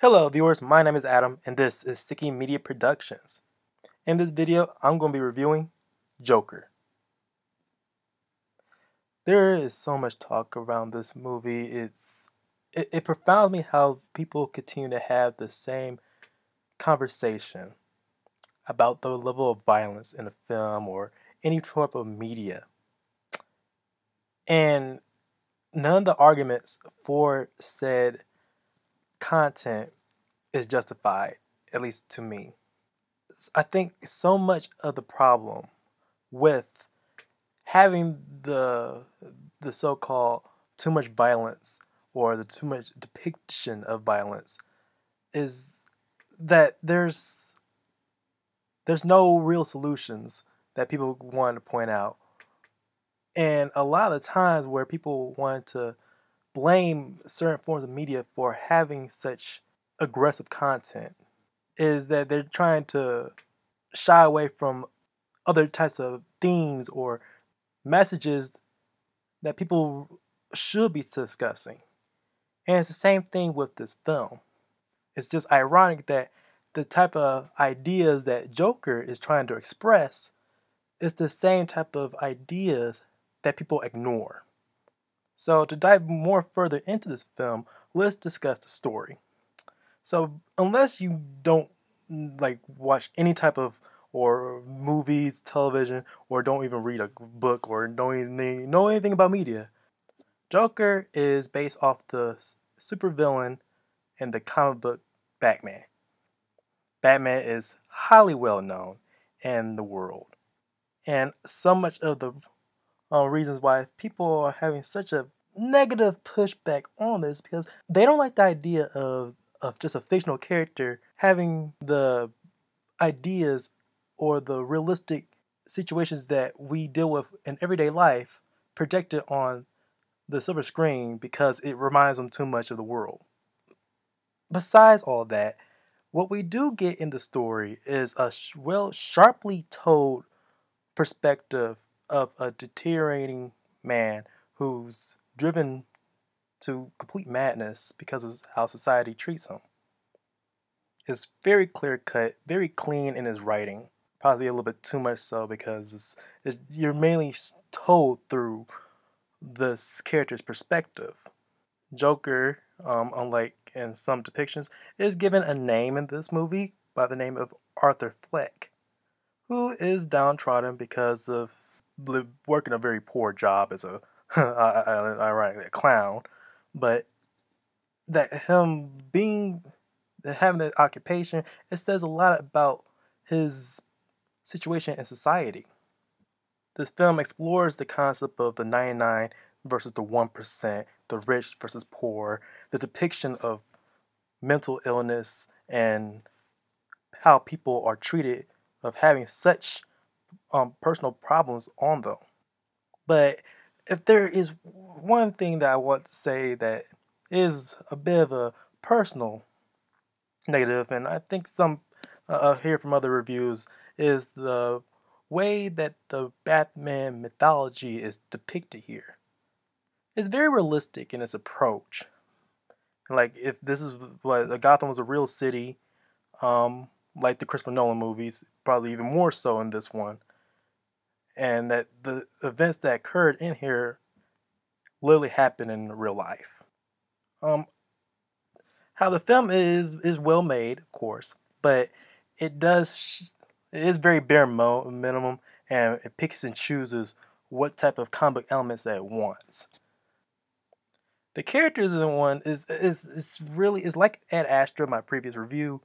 Hello viewers, my name is Adam and this is Sticky Media Productions. In this video, I'm going to be reviewing Joker. There is so much talk around this movie. It profounds me how people continue to have the same conversation about the level of violence in a film or any type of media. And none of the arguments for said content is justified, at least to me. I think so much of the problem with having the so-called too much violence or the too much depiction of violence is that there's no real solutions that people want to point out. And a lot of times where people want to blame certain forms of media for having such aggressive content is that they're trying to shy away from other types of themes or messages that people should be discussing. And it's the same thing with this film. It's just ironic that the type of ideas that Joker is trying to express is the same type of ideas that people ignore. So to dive more further into this film, let's discuss the story. So unless you don't watch any type of or movies, television, or don't even read a book or don't even know anything about media, Joker is based off the supervillain in the comic book Batman. Batman is highly well known in the world. And so much of the reasons why people are having such a negative pushback on this because they don't like the idea of just a fictional character having the ideas or the realistic situations that we deal with in everyday life projected on the silver screen because it reminds them too much of the world. Besides all that, what we do get in the story is a sharply told perspective of a deteriorating man who's driven to complete madness because of how society treats him. It's very clear cut, very clean in his writing. Possibly a little bit too much so because you're mainly told through this character's perspective. Joker, unlike in some depictions, is given a name in this movie by the name of Arthur Fleck, who is downtrodden because of working a very poor job as a ironically a clown, but that him having that occupation, it says a lot about his situation in society. This film explores the concept of the 99 versus the 1%, the rich versus poor, the depiction of mental illness and how people are treated of having such personal problems on them. But if there is one thing that I want to say that is a bit of a personal negative, and I think some hear from other reviews, is the way that the Batman mythology is depicted here. It's very realistic in its approach. Like if this is what Gotham was a real city, like the Christopher Nolan movies, probably even more so in this one, and that the events that occurred in here literally happened in real life. How the film is well made, of course, but it is very bare minimum, and it picks and chooses what type of comic elements that it wants. The characters in the one is really like Ad Astra, my previous review,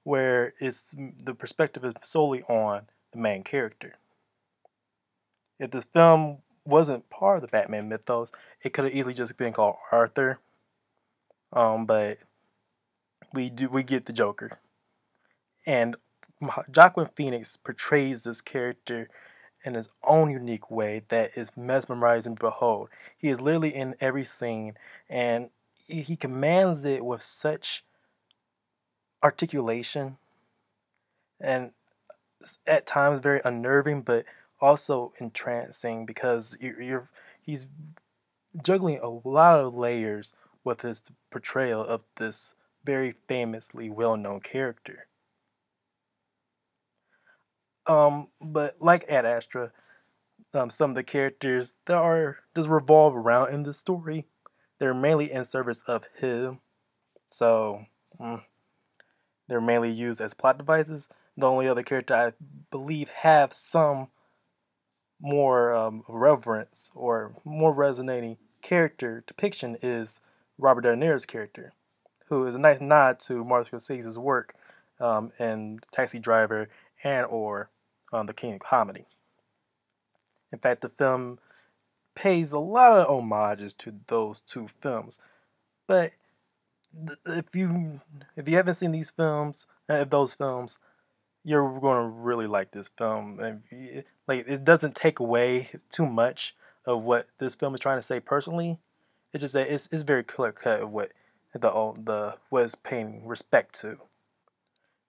where the perspective is solely on the main character. If this film wasn't part of the Batman mythos, it could have easily just been called Arthur. But we get the Joker, and Joaquin Phoenix portrays this character in his own unique way that is mesmerizing to behold. He is literally in every scene, and he commands it with such articulation, and at times very unnerving, but also entrancing because he's juggling a lot of layers with his portrayal of this very famously well-known character. But like Ad Astra, some of the characters that are just revolve around in the story, they're mainly in service of him. So they're mainly used as plot devices. The only other character I believe have some more reverence or more resonating character depiction is Robert De Niro's character, who is a nice nod to Martin Scorsese's work in Taxi Driver and or The King of Comedy. In fact, the film pays a lot of homages to those two films. But if you haven't seen these films, those films, you're going to really like this film. Like, it doesn't take away too much of what this film is trying to say personally. It's just that it's very clear cut of what the what it's paying respect to.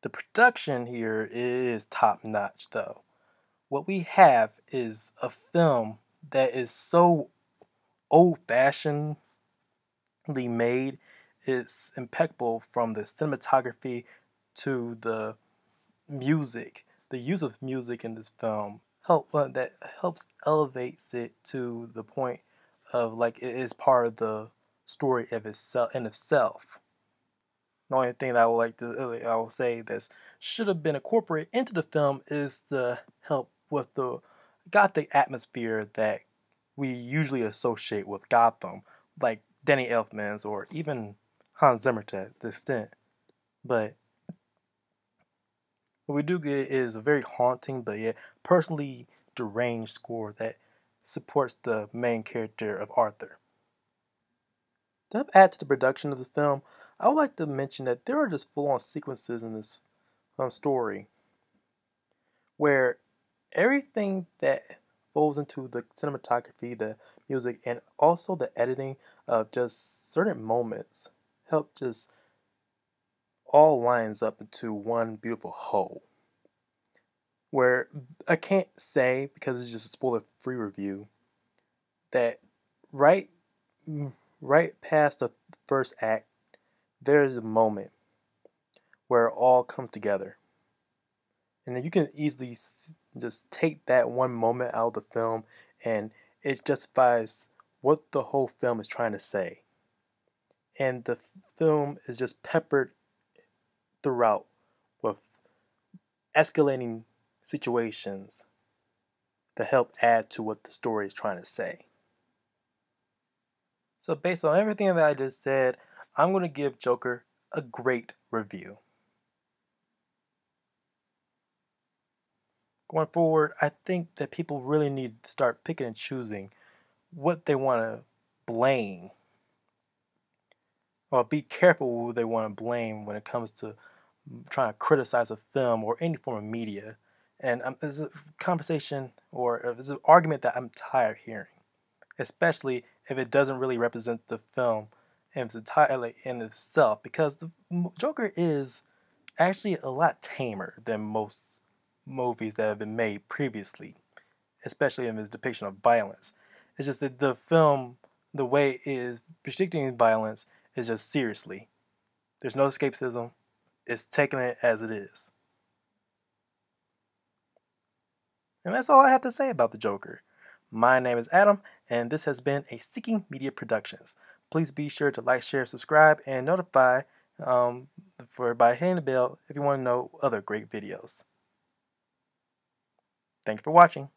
The production here is top notch, though. What we have is a film that is so old-fashionedly made. It's impeccable from the cinematography to the music. The use of music in this film that helps elevates it to the point of like it is part of the story of itself in itself. The only thing that I will say that should have been incorporated into the film is the help with the gothic atmosphere that we usually associate with Gotham, like Danny Elfman's or even Hans Zimmer to the extent. But what we do get is a very haunting but yet personally deranged score that supports the main character of Arthur. To add to the production of the film, I would like to mention that there are just full-on sequences in this story where everything that falls into the cinematography, the music, and also the editing of just certain moments help just all lines up into one beautiful whole. Where I can't say, because it's just a spoiler-free review, that right past the first act, there's a moment where it all comes together. And you can easily just take that one moment out of the film and it justifies what the whole film is trying to say. And the film is just peppered throughout with escalating situations that help add to what the story is trying to say. So based on everything that I just said, I'm going to give Joker a great review. Going forward, I think that people really need to start picking and choosing what they want to blame, or be careful who they want to blame when it comes to trying to criticize a film or any form of media. And it's a conversation or it's an argument that I'm tired of hearing, especially if it doesn't really represent the film in its entirely in itself, because the Joker is actually a lot tamer than most movies that have been made previously, especially in its depiction of violence. It's just that the film, the way it is predicting violence, is just seriously. There's no escapism. It's taking it as it is. And that's all I have to say about the Joker. My name is Adam, and this has been a Seeking Media Productions. Please be sure to like, share, subscribe, and notify by hitting the bell if you want to know other great videos. Thank you for watching.